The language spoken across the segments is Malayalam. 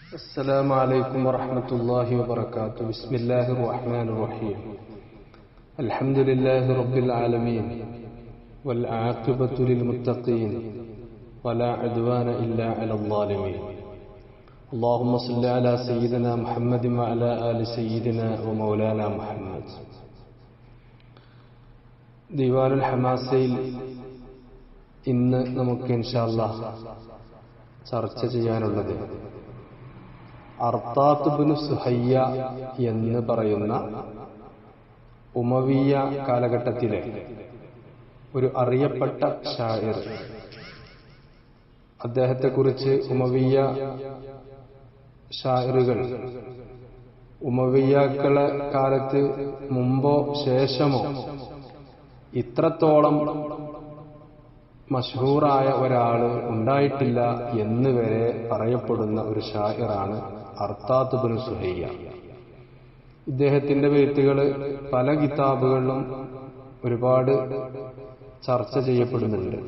السلام عليكم ورحمة الله وبركاته. بسم الله الرحمن الرحيم. الحمد لله رب العالمين والعاقبة للمتقين ولا عدوان إلا على الظالمين. اللهم صل على سيدنا محمد وعلى آل سيدنا ومولانا محمد. ദീവാനുൽ ഹമാസയിൽ ഇന്ന് നമുക്ക് ഇൻഷാ അല്ലാഹ് ചർച്ച ചെയ്യാനുള്ളത് അർത്താത്ത് ഇബ്നു സുഹയ്യ എന്ന് പറയുന്ന ഉമവിയ കാലഘട്ടത്തിലെ ഒരു അറിയപ്പെട്ട ഷാഇർ. അദ്ദേഹത്തെക്കുറിച്ച് ഉമവിയ ഷാഇറുകൾ ഉമവിയാക്കളെ കാലത്ത് മുമ്പോ ശേഷമോ ഇത്രത്തോളം മഷ്ഹൂറായ ഒരാള് ഉണ്ടായിട്ടില്ല എന്ന് വരെ പറയപ്പെടുന്ന ഒരു ഷാഇറാണ് അർത്താത്ത് ഇബ്നു സുഹയ്യ. ഇദ്ദേഹത്തിന്റെ ബൈത്തുകൾ പല കിതാബുകളിലും ഒരുപാട് ചർച്ച ചെയ്യപ്പെടുന്നുണ്ട്.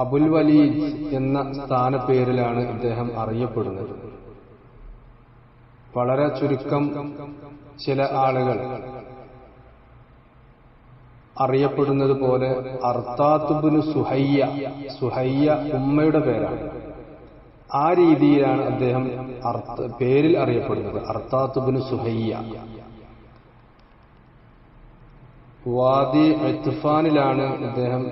അബുൽ വലീദ് എന്ന സ്ഥാനപ്പേരിലാണ് ഇദ്ദേഹം അറിയപ്പെടുന്നത്. വളരെ ചുരുക്കം ചില ആളുകൾ അറിയപ്പെടുന്നത് പോലെ അർത്താത്ത് ഇബ്നു സുഹയ്യ, സുഹയ്യ ഉമ്മയുടെ പേരാണ്. ആ രീതിയിലാണ് അദ്ദേഹം പേരിൽ അറിയപ്പെടുന്നത്, അർത്താത്ത് ഇബ്നു സുഹയ്യ. വാദി ഇത്ഫാനിലാണ് അദ്ദേഹം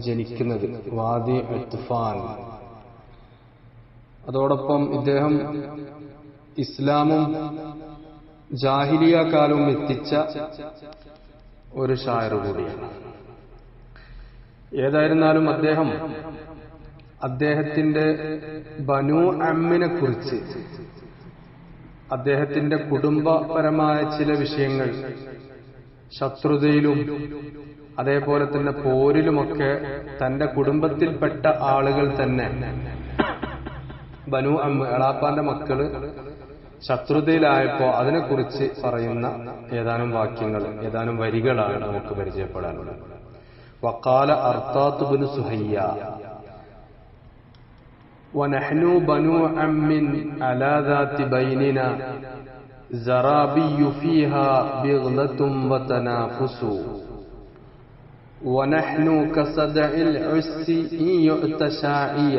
ജനിക്കുന്നത്, വാദി ഇത്ഫാൻ. അതോടൊപ്പം ഇദ്ദേഹം ഇസ്ലാമും ജാഹിലിയ കാലവും എത്തിച്ച ഒരു ഷായർ കൂടിയാണ്. ഏതായിരുന്നാലും അദ്ദേഹത്തിന്റെ ബനു അമ്മിനെ കുറിച്ച്, അദ്ദേഹത്തിന്റെ കുടുംബപരമായ ചില വിഷയങ്ങൾ, ശത്രുതയിലും അതേപോലെ തന്നെ പോരിലുമൊക്കെ തന്റെ കുടുംബത്തിൽപ്പെട്ട ആളുകൾ തന്നെ, ബനു അമ്മ് എളാപ്പാന്റെ മക്കള് ശത്രുതയിലായപ്പോ അതിനെക്കുറിച്ച് പറയുന്ന ഏതാനും വാക്യങ്ങൾ, ഏതാനും വരികളാണ് നമുക്ക് പരിചയപ്പെടാനുള്ളത്. വഖാല അർത്താത്ത് ഇബ്നു സുഹയ്യ വനഹ്നു ബനു അമ്മിൻ അലാ ദാതി ബൈനിനാ സറാബിയ്യു ഫീഹാ ബിഗ്ലത്തും വതനാഫുസു വനഹ്നു കസദഇൽ ഉസ്സി ഇൻ യുഅത ശാഇയ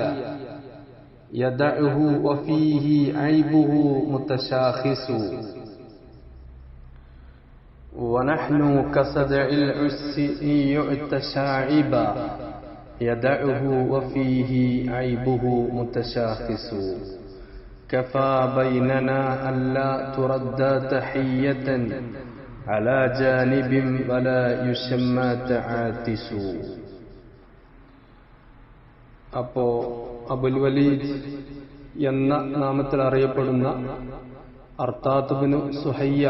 يدعه وفيه عيبه متشاخص ونحن كصدع العس إن يؤت شاعبا يدعه وفيه عيبه متشاخص كفى بيننا ألا تردى تحية على جانب ولا يشمى تعاتس. അപ്പോ അബുൽ വലീദ് എന്ന നാമത്തിൽ അറിയപ്പെടുന്ന അർത്താത്ത് ഇബ്നു സുഹയ്യ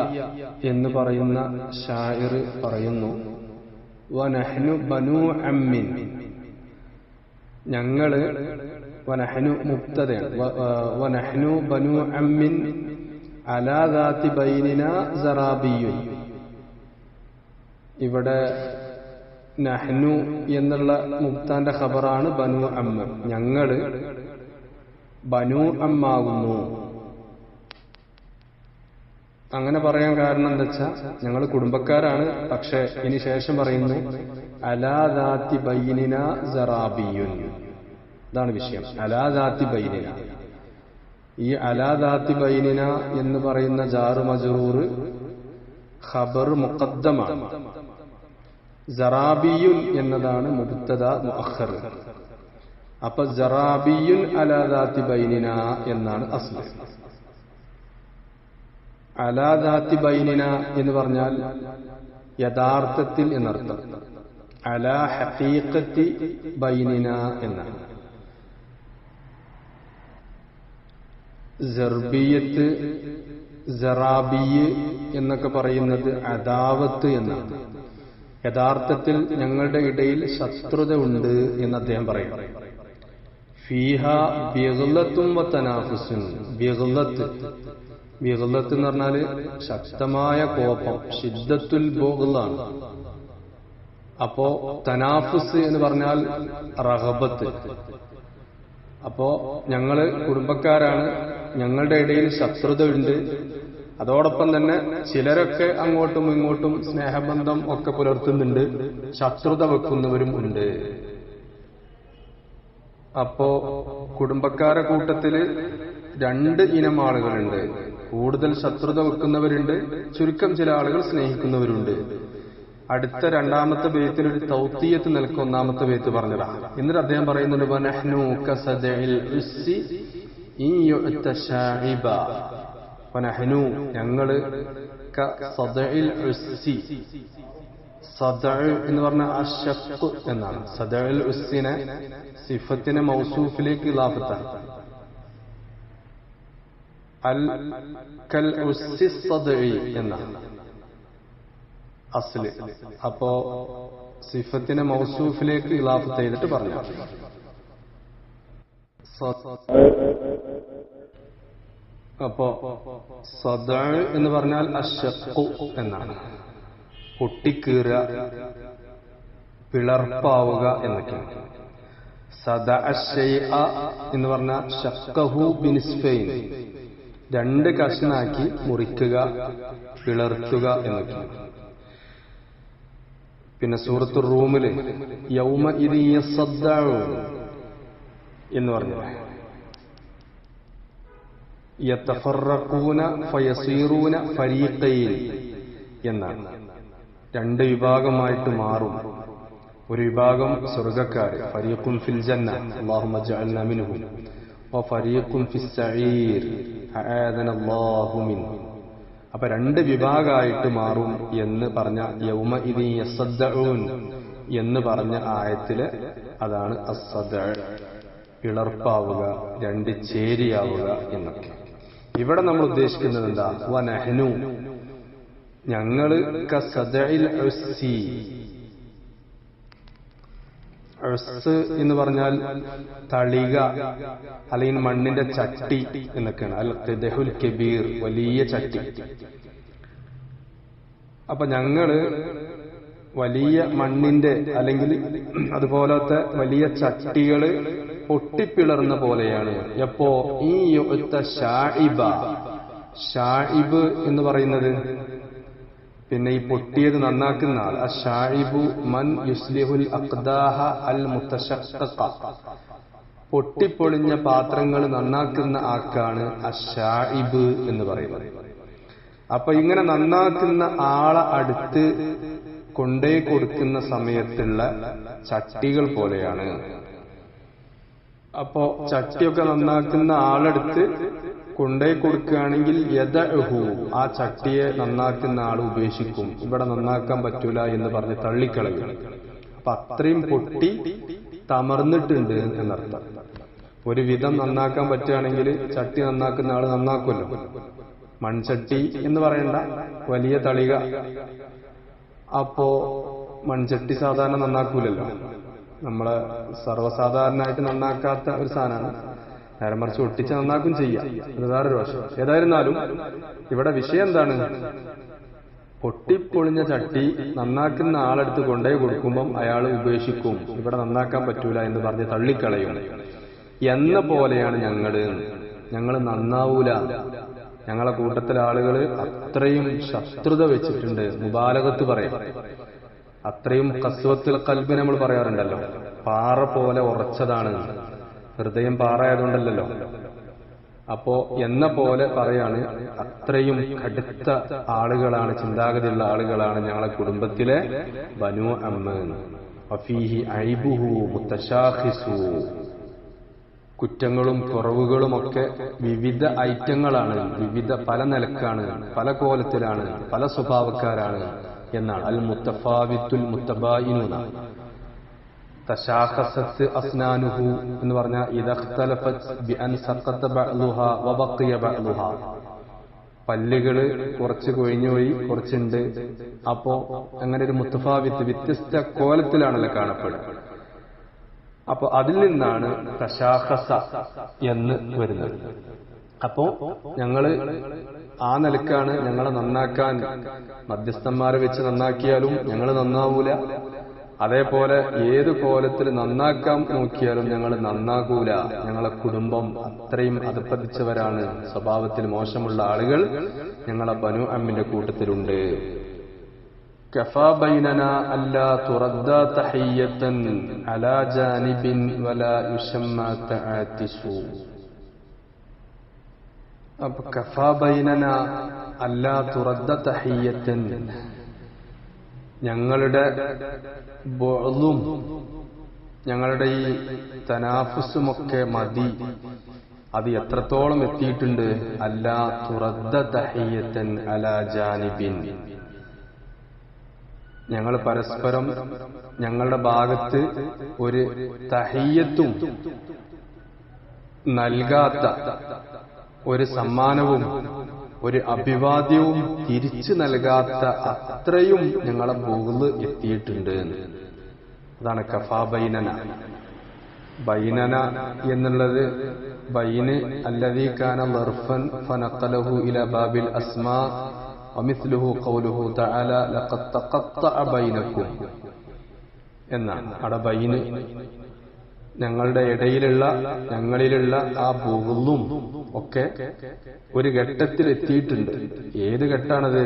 എന്ന് പറയുന്ന ഷാഇർ പറയുന്നു, വനഹ്നു ബനു അമ്മിൻ, ഞങ്ങള്, വനഹ്നു മുബ്തദയാണ്, വനഹ്നു ബനു അമ്മിൻ അലാ ദാതി ബൈനിനാ സറാബിയ്യുൻ. ഇവിടെ നഹ്നു എന്നുള്ള മുബ്താന്റെ ഖബറാണ് ബനു അമ്മ. ഞങ്ങള് ബനു അമ്മാകുന്നു. അങ്ങനെ പറയാൻ കാരണം എന്താ വെച്ചാൽ ഞങ്ങൾ കുടുംബക്കാരാണ്. പക്ഷെ ഇനി ശേഷം പറയുന്നു അലാ ദാതി ബൈനിന സറാബിയുൻ. ഇതാണ് വിഷയം, അലാ ദാതി ബൈനിന. ഈ അലാ ദാതി ബൈനിന എന്ന് പറയുന്ന ജാറ് മജ്റൂർ ഖബർ മുഖദ്ദമാണ്. സറാബിയുൻ എന്നതാണ് മുബ്തദ മുഅഖർ. അപ്പൊ സറാബിയുൻ അലാ ദാതി ബൈനിന എന്നാണ് അസ്ല്. അലാ ദാതി ബൈനിന എന്ന് പറഞ്ഞാൽ യഥാർത്ഥത്തിൽ എന്നർത്ഥം. അലാ ഹഖീഖത്തി ബൈനിന എന്നാണ്. സർബിയത്ത്, സറാബിയ് എന്നൊക്കെ പറയുന്നത് അദാവത്ത് എന്നാണ്. യഥാർത്ഥത്തിൽ ഞങ്ങളുടെ ഇടയിൽ ശത്രുത ഉണ്ട് എന്ന് അദ്ദേഹം പറയും. ഫീഹ ബിഗ്ലത്തും വതനാഫുസുൻ. ബിഗ്ലത്ത്, ബിഗ്ലത്ത് എന്ന് പറഞ്ഞാല് ശക്തമായ കോപം, ശിദ്ദത്തുൽ ബുഗ്ളാണ്. അപ്പോ തനാഫുസ് എന്ന് പറഞ്ഞാൽ റഗബത്ത്, അപ്പോ ഞങ്ങള് കുടുംബക്കാരാണ്, ഞങ്ങളുടെ ഇടയിൽ ശത്രുത ഉണ്ട്. അതോടൊപ്പം തന്നെ ചിലരൊക്കെ അങ്ങോട്ടും ഇങ്ങോട്ടും സ്നേഹബന്ധം ഒക്കെ പുലർത്തുന്നുണ്ട്, ശത്രുത വെക്കുന്നവരും ഉണ്ട്. അപ്പോ കുടുംബക്കാരെ കൂട്ടത്തില് 2 ഇനം ആളുകളുണ്ട്. കൂടുതൽ ശത്രുത വെക്കുന്നവരുണ്ട്, ചുരുക്കം ചില ആളുകൾ സ്നേഹിക്കുന്നവരുണ്ട്. അടുത്ത 2ാമത്തെ ബൈത്തിൽ ഒരു തൗത്തിയത്ത് നിൽക്ക് 1ാമത്തെ ബൈത്ത് പറഞ്ഞതാ. എന്നിട്ട് അദ്ദേഹം പറയുന്നുണ്ട്, വനഹ്നു കസദഇൽ ഉസ്സി ഇൻ യുഅത ശാഇബ. വനഹ്നു ഞങ്ങള് കസദഇൽ ഉസ്സി. സദഅ എന്ന് പറഞ്ഞ അശഖ് എന്നാണ്. സദഅൽ ഉസ്സിനെ സിഫത്തിനെ മൗസൂഫിലേക്ക് ഇളാഫത്താണ്. അൽ കൽ ഉസ്സി സദഇ എന്നാണ് അസ്ല്. അപ്പോ സിഫത്തിനെ മൗസൂഫിലേക്ക് ഇളാഫത്ത് ചെയ്തിട്ട് പറഞ്ഞു. അപ്പോ സദഅ എന്ന് പറഞ്ഞാൽ അശഖ് എന്നാണ്. പൊട്ടിക്കീറുക, പിളർപ്പാവുക എന്നൊക്കെയാണ്. സദഅ ശൈഅ എന്ന് പറഞ്ഞാൽ ശഖ്ഖഹു ബിനിസ്ഫൈൻ, 2 കഷ്ണാക്കി മുറിക്കുക, പിളർത്തുക എന്നൊക്കെയാണ്. പിന്നെ സൂറത്തുർ റൂമില് യൗമ ഇദി യസദ്ദഊൻ എന്ന് പറഞ്ഞു. യതഫറഖൂന ഫയസീറൂന ഫരീഖൈൻ എന്നാണ്. 2 വിഭാഗമായിട്ട് മാറും. ഒരു വിഭാഗം സ്വർഗ്ഗക്കാര്, ഫരീഖുൻ ഫിൽ ജന്ന അല്ലാഹുമ്മ ജഅൽനാ മിൻഹും, വഫരീഖുൻ ഫിസ് സഈർ അആദനല്ലാഹു മിൻഹു. അപ്പൊ 2 വിഭാഗമായിട്ട് മാറും എന്ന് പറഞ്ഞ യൗമ ഇദി യസദ്ദഊൻ എന്ന് പറഞ്ഞ ആയത്തില് അതാണ് അസ്സദ്അ, പിളർപ്പാവുക, 2 ചേരിയാവുക എന്നൊക്കെ. ഇവിടെ നമ്മൾ ഉദ്ദേശിക്കുന്നത് എന്താ? വനഹ്നു ഞങ്ങള് കസദഇൽ ഉസ്സി. ഉസ് എന്ന് പറഞ്ഞാൽ തളിക അല്ലെങ്കിൽ മണ്ണിന്റെ ചട്ടി എന്നൊക്കെയാണ്. അൽ ഖിദഹുൽ കബീർ, വലിയ ചട്ടി. അപ്പൊ ഞങ്ങള് വലിയ മണ്ണിന്റെ അല്ലെങ്കിൽ അതുപോലത്തെ വലിയ ചട്ടികള് പൊട്ടിപ്പിളർന്ന പോലെയാണ്. എപ്പോ ഈ യുഅത ശാഇബ. ഷാഇബ് എന്ന് പറയുന്നത് പിന്നെ ഈ പൊട്ടിയത് നന്നാക്കുന്ന ആൾ. അശാഇബു മൻ യുസ്ലിഹുൽ അഖ്ദാഹ അൽ മുതശഖഖ. പൊട്ടിപ്പൊളിഞ്ഞ പാത്രങ്ങൾ നന്നാക്കുന്ന ആൾക്കാണ് അശാഇബ് എന്ന് പറയുന്നത്. അപ്പൊ ഇങ്ങനെ നന്നാക്കുന്ന ആളെ അടുത്ത് കൊണ്ടേ കൊടുക്കുന്ന സമയത്തുള്ള ചട്ടികൾ പോലെയാണ്. അപ്പോ ചട്ടിയൊക്കെ നന്നാക്കുന്ന ആളെടുത്ത് കൊണ്ടുപോയി കൊടുക്കുകയാണെങ്കിൽ യദഉഹു, ആ ചട്ടിയെ നന്നാക്കുന്ന ആൾ ഉപേക്ഷിക്കും. ഇവിടെ നന്നാക്കാൻ പറ്റൂല എന്ന് പറഞ്ഞ് തള്ളിക്കളയും. അപ്പൊ അത്രയും പൊട്ടി തമർന്നിട്ടുണ്ട് എന്നർത്ഥം. ഒരു വിധം നന്നാക്കാൻ പറ്റുകയാണെങ്കിൽ ചട്ടി നന്നാക്കുന്ന ആൾ നന്നാക്കുമല്ലോ. മൺചട്ടി എന്ന് പറയണ്ട, വലിയ തളിക. അപ്പോ മൺചട്ടി സാധാരണ നന്നാക്കൂലല്ലോ. നമ്മളെ സർവ്വസാധാരണമായിട്ട് നന്നാക്കാത്ത ഒരു സാധനമാണ്. നേരെ മറിച്ച് ഒട്ടിച്ച് നന്നാക്കും ചെയ്യാം, അത് വേറൊരു വശം. ഏതായിരുന്നാലും ഇവിടെ വിഷയം എന്താണ്? പൊട്ടിപ്പൊളിഞ്ഞ ചട്ടി നന്നാക്കുന്ന ആളെടുത്ത് കൊണ്ടേ കൊടുക്കുമ്പം അയാൾ ഉപേക്ഷിക്കും, ഇവിടെ നന്നാക്കാൻ പറ്റൂല എന്ന് പറഞ്ഞ് തള്ളിക്കളയും. എന്ന പോലെയാണ് ഞങ്ങൾ നന്നാവൂല. ഞങ്ങളെ കൂട്ടത്തിലെ ആളുകൾ അത്രയും ശത്രുത വെച്ചിട്ടുണ്ട്. മുബാലഗത്ത് പറയാം, അത്രയും ഖസ്വത്തുൽ ഖൽബ് നമ്മൾ പറയാറുണ്ടല്ലോ, പാറ പോലെ ഉറച്ചതാണ് ഹൃദയം, പാറ ആയതുകൊണ്ടല്ലോ. അപ്പോ എന്ന പോലെ പറയാണ്, അത്രയും കടുത്ത ആളുകളാണ്, ചിന്താഗതിയുള്ള ആളുകളാണ് ഞങ്ങളെ കുടുംബത്തിലെ ബനു അമ്മൻ. വഫീഹി ഐബുഹു മുതശാഖിസു. കുറ്റങ്ങളും കുറവുകളുമൊക്കെ വിവിധ ഐറ്റങ്ങളാണ്, പല നിലക്കാണ്, പല കോലത്തിലാണ്, പല സ്വഭാവക്കാരാണ് എന്നാണ്. അൽ മുത്തഫാവിത്തുൽ മുത്തബായിനൂന. തശാഖസത്ത് അസ്നാനുഹു എന്ന് പറഞ്ഞാൽ ഇദഖ്തലഫത് ബിഅൻ സഖത ബഅ്ലുഹാ വബഖിയ ബഅ്ലുഹാ. പല്ലുകള് കുറച്ച് കൊഴിഞ്ഞുപോയി, കുറച്ചുണ്ട്. അപ്പോ അങ്ങനെ ഒരു മുത്തഫാവിത്ത്, വ്യത്യസ്ത കോലത്തിലാണല്ലോ കാണപ്പെടുക. അപ്പൊ അതിൽ നിന്നാണ് തശാഖസ എന്ന് വരുന്നത്. അപ്പോ ഞങ്ങള് ആ നിലക്കാണ്. ഞങ്ങളെ നന്നാക്കാൻ മധ്യസ്ഥന്മാരെ വെച്ച് നന്നാക്കിയാലും ഞങ്ങൾ നന്നാവൂല. അതേപോലെ ഏത് കോലത്തിൽ നന്നാക്കാൻ നോക്കിയാലും ഞങ്ങൾ നന്നാകൂല. ഞങ്ങളെ കുടുംബം അത്രയും അധപ്പതിച്ചവരാണ്, സ്വഭാവത്തിൽ മോശമുള്ള ആളുകൾ ഞങ്ങളെ ബനു അമ്മിന്റെ കൂട്ടത്തിലുണ്ട്. കഫാ ബൈനനാ അല്ലാ തുറദ്ദ തഹിയ്യതൻ അലാ ജാനിബിൻ വലാ യുശമ്മാ തആതിസു. അപ്പൊ കഫാ ബൈനനാ അല്ലാ തുറദ്ദ തഹിയ്യതൻ, ഞങ്ങളുടെ ബുഅ്ളും ഞങ്ങളുടെ ഈ തനാഫുസുമൊക്കെ മതി. അത് എത്രത്തോളം എത്തിയിട്ടുണ്ട്? അല്ലാ തുറദ്ദ തഹിയ്യതൻ അലാ ജാനിബിൻ, ഞങ്ങൾ പരസ്പരം ഞങ്ങളുടെ ഭാഗത്ത് ഒരു തഹിയ്യത്തും നൽകാത്ത, ഒരു സമ്മാനവും ഒരു അഭിവാദ്യവും തിരിച്ചു നൽകാത്ത അത്രയും ഞങ്ങളെ ബുഗ്ള് എത്തിയിട്ടുണ്ട്. അതാണ് കഫാ ബൈനന. ബൈനന എന്നുള്ളത് ബൈന് അല്ലദീ കാന ളർഫൻ ഫനഖലഹു ഇലാ ബാബിൽ അസ്മാ വമിസ്ലുഹു ഖൗലുഹു തആല ലഖദ് തഖത്തഅ ബൈനക്കും എന്നാണ്. അവിടെ ബൈന് ഞങ്ങളുടെ ഇടയിലുള്ള, ഞങ്ങളിലുള്ള ആ ബുഗ്ളും ഒക്കെ ഒരു ഘട്ടത്തിൽ എത്തിയിട്ടുണ്ട്. ഏത് ഘട്ടാണത്?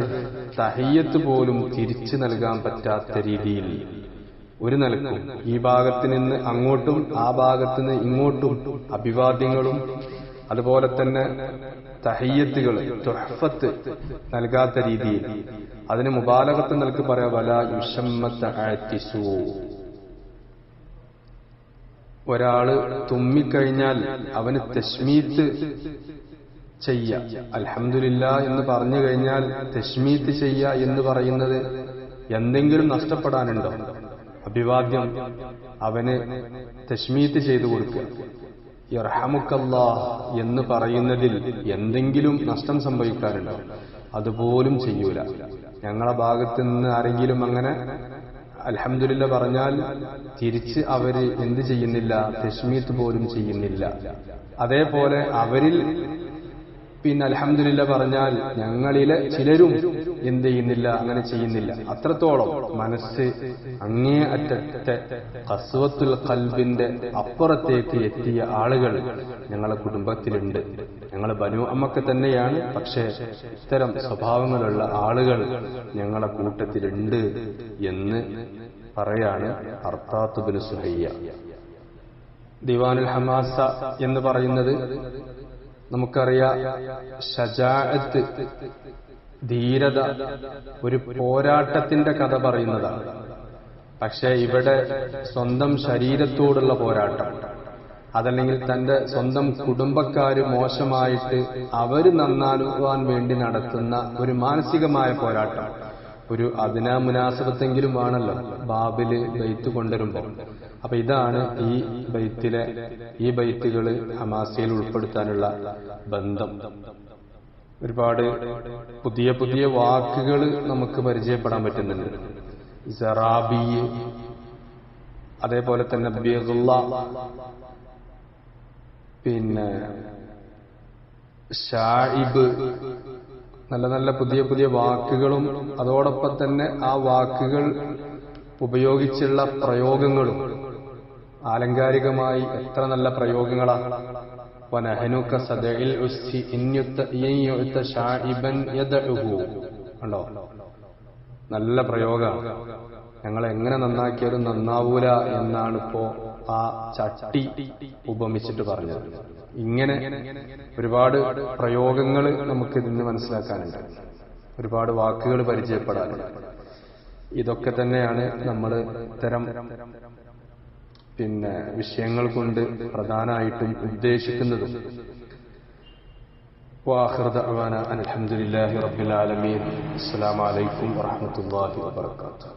തഹിയ്യത്ത് പോലും തിരിച്ചു നൽകാൻ പറ്റാത്ത രീതിയിൽ ഒരു നിലക്കും ഈ ഭാഗത്ത് നിന്ന് അങ്ങോട്ടും ആ ഭാഗത്ത് നിന്ന് ഇങ്ങോട്ടും അഭിവാദ്യങ്ങളും അതുപോലെ തന്നെ തഹിയ്യത്തുകൾ, തുഹ്ഫത്ത് നൽകാത്ത രീതിയിൽ. അതിന് മുബാലഗത്ത് നൽകി പറയാം, വലാ യുശമ്മ തആതിസു. ഒരാള് തുമ്മിക്കഴിഞ്ഞാൽ അവന് തശ്മീത്ത് ചെയ്യ, അൽഹംദുലില്ലാ എന്ന് പറഞ്ഞു കഴിഞ്ഞാൽ തശ്മീത്ത് ചെയ്യ എന്ന് പറയുന്നത് എന്തെങ്കിലും നഷ്ടപ്പെടാനുണ്ടോ? അഭിവാദ്യം അവന് തശ്മീത്ത് ചെയ്തു കൊടുക്കുക. യർഹമുക്കല്ലാഹ് എന്ന് പറയുന്നതിൽ എന്തെങ്കിലും നഷ്ടം സംഭവിക്കാനുണ്ടോ? അതുപോലും ചെയ്യൂല. ഞങ്ങളെ ഭാഗത്ത് നിന്ന് ആരെങ്കിലും അങ്ങനെ അൽഹംദുലില്ല പറഞ്ഞാൽ തിരിച്ച് അവര് എന്ത് ചെയ്യുന്നില്ല? തശ്മീത്ത് പോലും ചെയ്യുന്നില്ല. അതേപോലെ അവരിൽ പിന്നെ അൽഹംദുലില്ല പറഞ്ഞാൽ ഞങ്ങളിലെ ചിലരും എന്ത് ചെയ്യുന്നില്ല? അങ്ങനെ ചെയ്യുന്നില്ല. അത്രത്തോളം മനസ്സ് അങ്ങേ അറ്റത്തെ ഖസ്വത്തുൽ ഖൽബിന്റെ അപ്പുറത്തേക്ക് എത്തിയ ആളുകൾ ഞങ്ങളെ കുടുംബത്തിലുണ്ട്. ഞങ്ങൾ ബനു അമ്മക്ക് തന്നെയാണ്, പക്ഷേ ഇത്തരം സ്വഭാവങ്ങളുള്ള ആളുകൾ ഞങ്ങളെ കൂട്ടത്തിലുണ്ട് എന്ന് പറയാണ് അർത്താത്ത് ബിൻ സുഹയ്യ. ദിവാനുൽ ഹമാസ എന്ന് പറയുന്നത് നമുക്കറിയാം, ഷജാഅത്ത്, ധീരത, ഒരു പോരാട്ടത്തിന്റെ കഥ പറയുന്നതാണ്. പക്ഷെ ഇവിടെ സ്വന്തം ശരീരത്തോടുള്ള പോരാട്ടം, അതല്ലെങ്കിൽ തന്റെ സ്വന്തം കുടുംബക്കാര് മോശമായിട്ട് അവര് നന്നാകുവാൻ വേണ്ടി നടത്തുന്ന ഒരു മാനസികമായ പോരാട്ടം. ഒരു അതിനാ മുനാസബത്തെങ്കിലും വേണമല്ലോ ബാബില് ബൈത്ത് കൊണ്ടുവരുമ്പോൾ. അപ്പൊ ഇതാണ് ഈ ബൈത്തുകള് ഹമാസയിൽ ഉൾപ്പെടുത്താനുള്ള ബന്ധം. ഒരുപാട് പുതിയ പുതിയ വാക്കുകൾ നമുക്ക് പരിചയപ്പെടാൻ പറ്റുന്നുണ്ട്. സറാബി, അതേപോലെ തന്നെ ബിഗ്ള, പിന്നെ ഷായിബ്, നല്ല നല്ല പുതിയ പുതിയ വാക്കുകളും അതോടൊപ്പം തന്നെ ആ വാക്കുകൾ ഉപയോഗിച്ചുള്ള പ്രയോഗങ്ങളും ആലങ്കാരികമായി എത്ര നല്ല പ്രയോഗങ്ങളാണ്. വനഹനുക സദഇൽ ഉസ്സി ഇൻയുത ഷായിബൻ യദഉഹു. കണ്ടോ, നല്ല പ്രയോഗമാണ്. ഞങ്ങളെ എങ്ങനെ നന്നാക്കിയാലും നന്നാവൂല എന്നാണ് ഇപ്പോ ആ ചട്ടി ഉപമിച്ചിട്ട് പറഞ്ഞത്. ഇങ്ങനെ ഒരുപാട് പ്രയോഗങ്ങൾ നമുക്ക് ഇതിന് മനസ്സിലാക്കാനുണ്ട്, ഒരുപാട് വാക്കുകൾ പരിചയപ്പെടാനുണ്ട്. ഇതൊക്കെ തന്നെയാണ് നമ്മൾ ഇത്തരം വിഷയങ്ങൾ കൊണ്ട് പ്രധാനമായിട്ടും ഉദ്ദേശിക്കുന്നത്. വാഖിറു ദഅ്വാനാ അൽഹംദുലില്ലാഹി റബ്ബിൽ ആലമീൻ. അസ്സലാമു അലൈക്കും വറഹ്മത്തുള്ളാഹി വബറകാതുഹു.